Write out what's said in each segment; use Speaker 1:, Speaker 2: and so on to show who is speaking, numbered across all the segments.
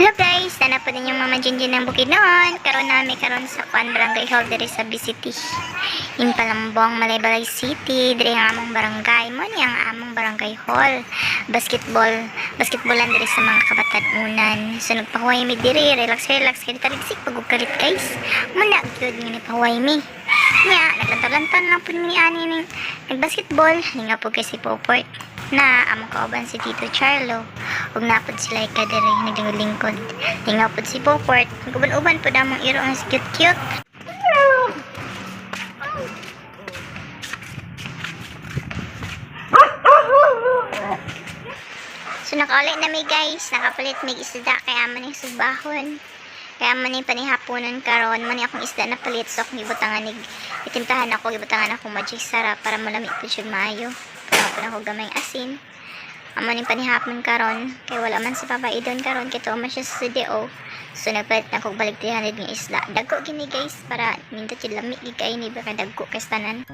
Speaker 1: Hello guys, sana po din yung Mama Jinjin ng Bukidnon. Karon sa Barangay Hall diri sa BCT. In Palambong, Malaybalay City, diri ang among barangay mo ni ang among barangay hall. Basketballan diri sa mga kabatanunan. So nagpahuway mi diri, relax kay tarigsik pagugkalit guys. Muna gyud nga ni pahuway mi. Nya, naglantaw-lantan lang po ni ani ning nagbasketball, linga po kay si Poport na among kauban si Tito Charlo ug napod sila kadiri naglingkod lingaw pod si Poport uban-uban pod among iro ang cute. So nakaulit na mi guys, nakapalit mig isda kaya man yung subahon. Kaya man yung panihaponan karon, man akong isda na palit so akong gibutangan itimplahan ako magic sarap para malamig po siya maayo. Kaya ako gamay asin. Amo ning panihapon karon kay wala man si Papa Idon karon kay tuwa man siya sa CDO. So nagpalit na kog balik 300 nga isda. Dagko gini guys para minto ti lami gikay ni baka dagko kay tanan.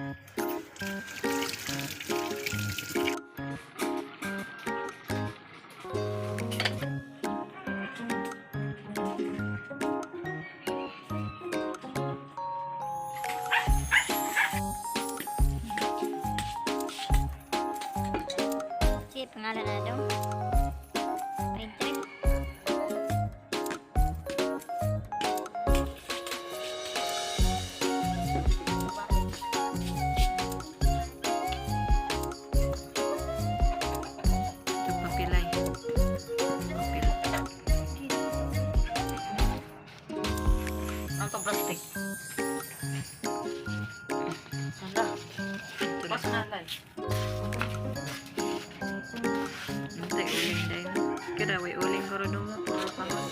Speaker 1: Pangalan na daw. Painter.
Speaker 2: Ito papilay. Papil. Ang to plastic. Sana. Pas nalay. Hindi, uling dahil. Kaya way uling ko rin mo. Puro pa mo.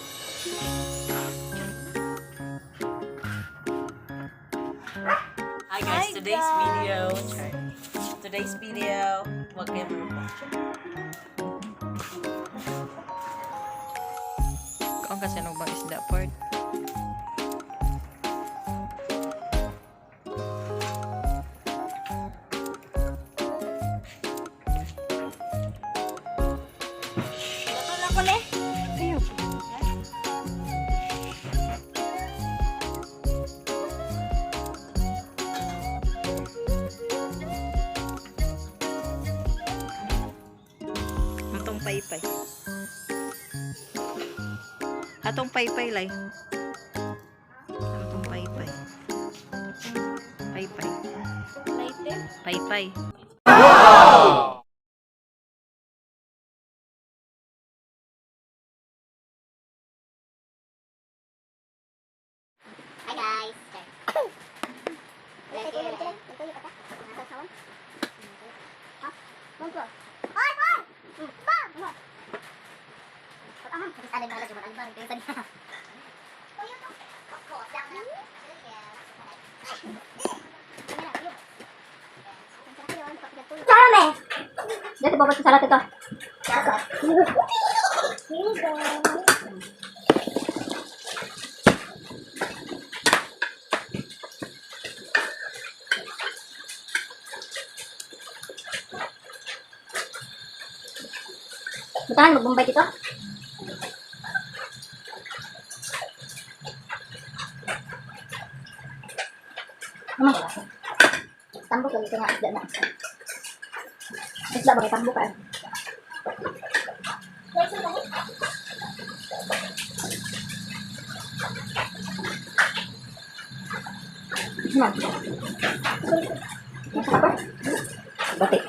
Speaker 2: Hi guys, today's video, wag kayo kung kasi ano bang isda part. Paypay. Atong paypay lay. Atong paypay. Paypay. Paypay. Wow!
Speaker 1: Hi guys.
Speaker 3: Dito babot sa salat ito. Butahan, magbumbay dito. Ano ba? Tambok lagi ito nga isda na isa. Isda ba kay tambok ka? Ano? Apa? Batik.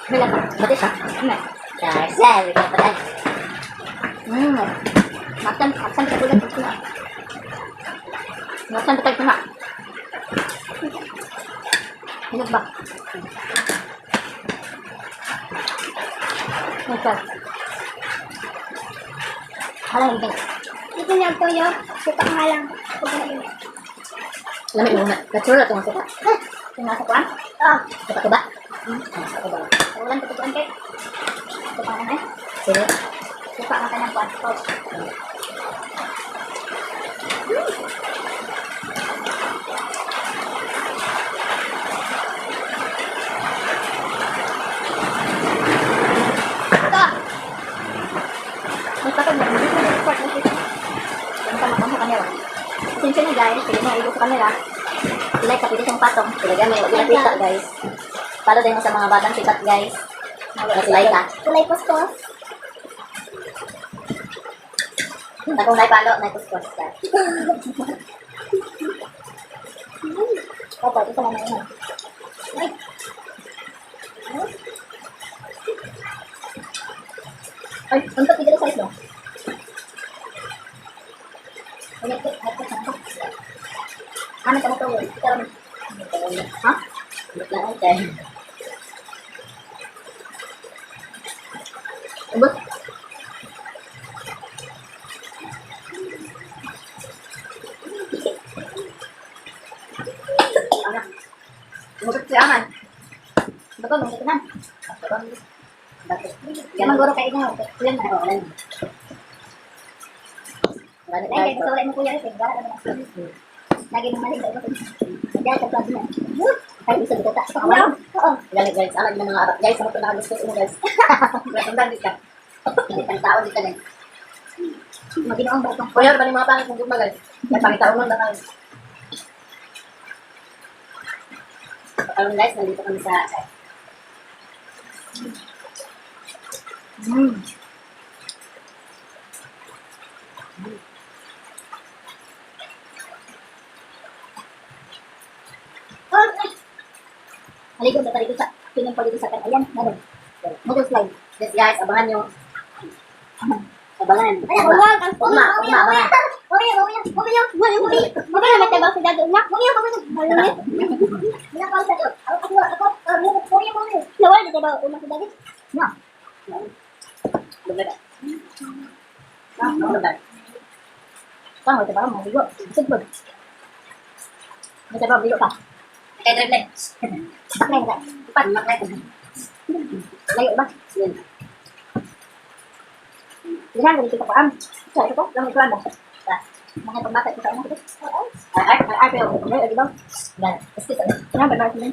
Speaker 3: Bila batik sah? Nah, saya kita pakai. Makan kita boleh betul. Makan kita kena. Ini bak. Oke. Halang ini. Itu yang toyo suka halang. Lamig muna. Natural ito ang suka. Tingnan sa kuwan? Oo. Suka-tuba? Suka-tuba. Ulan tutuan kay. Suka na eh. Sige. Suka ka ng kuwan. Pause. Ito. May patag na. support mo kita. Yung sama sa camera. Attention na guys, sige na ibo sa camera. Like ka pwede siyang patong. Talaga may wala kita guys. Follow din mo sa mga batang sikat guys. Like ka. Kulay postos. Takong like follow, like postos ka. Opo, ito lang na yun. Ay. Ay, untuk tidak size dong. Ano ka to? Ha? Lang okay. Ubus. Ano? Ubus si Aman. Betul, betul kan? Jangan goro kayak ini, kuya na ako. Lagi gusto ulit mo kuya, tinggal lagi mo mali daw. Diyan sa plaza na. Ay bisa dito ta. Oo. Galing guys, alam ng mga Arab guys, ano na gusto mo guys. Natandaan dito. Ang tao dito guys. Maginoong ba itong kuya ba ni mga pangit ng guys? May pangitaon lang lang. Pagkalong guys, nandito kami sa Haligo na tayo sa pinang pag sa kan. Ayan, ano? Motor slide. Yes guys, abangan nyo. Abangan. Ay, abangan. Abangan. Layo ba? Yan. Ganyan, ganito ka pa am. Sa ito po, lang ito lang. Mga pambata ito sa ano ito. Ay, pero, lagi ba? Yan. Kasi sa ganyan, ba natin yan?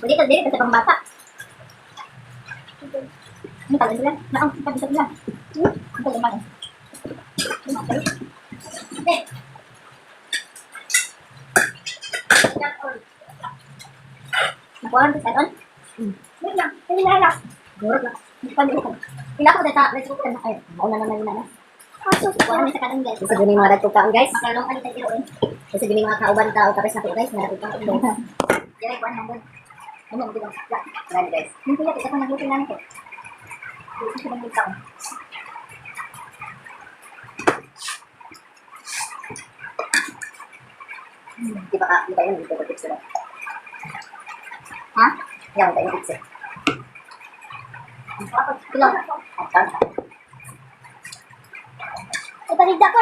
Speaker 3: Hindi ka dito sa pambata. Ano tagal nila? Naang, tagal nila. Ang tagal naman. Hindi. Nakuhaan ka sa doon? Wait lang, hindi na lang. Gurot lang. Pila ko data, let's go ka na kayo. Mauna naman yun na. Kuhaan na sa kanan guys. Kasi gini mga dagko kaon guys. Makalong ka dito yun. Kasi gini mga kauban tao kapes na po guys. Narapit ka guys. Yan ay kuhaan hanggang. Ano ang bilang sakla? Marami guys. Yung pila, kita ko naglutin lang ito. Hindi siya nang taon. Di ba yun? Dito ko tips na. Ha? Yan, tayo tips eh. Bilang. Ay, paligda ko.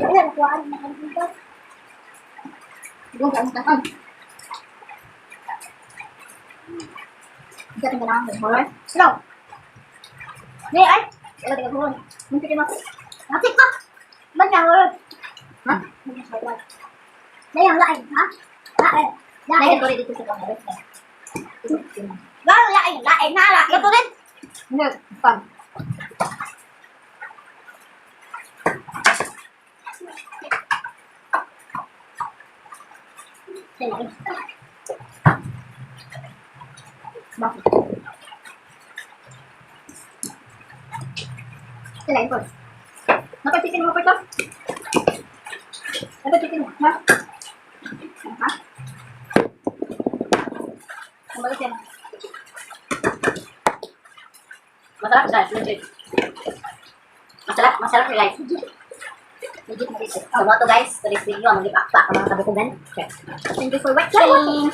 Speaker 3: Ayan, kuhaan na kami dito. Huwag ang takan. Hindi ka tingnan ako. Alright? Hello? Hindi, ay! Wala tingnan ko. Munti ka natin. Natin ka! Ba't ka? Ha? Layang laing, ha? Laing. Laing ko rin dito sa kamera. Laing, laing, nala. Ito rin. Hindi, fun. Laing. Bakit? Laing ko. Napatikin mo pa ito? Napatikin mo, ha? Ha? Ang balas yan. Masarap guys, legit. Masarap guys. Legit na legit. So, mo to guys, today's video, mag-ipak-pak ang mga kabukugan. Thank you for watching.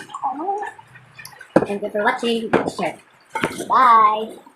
Speaker 3: Thank you for watching. Share. Bye.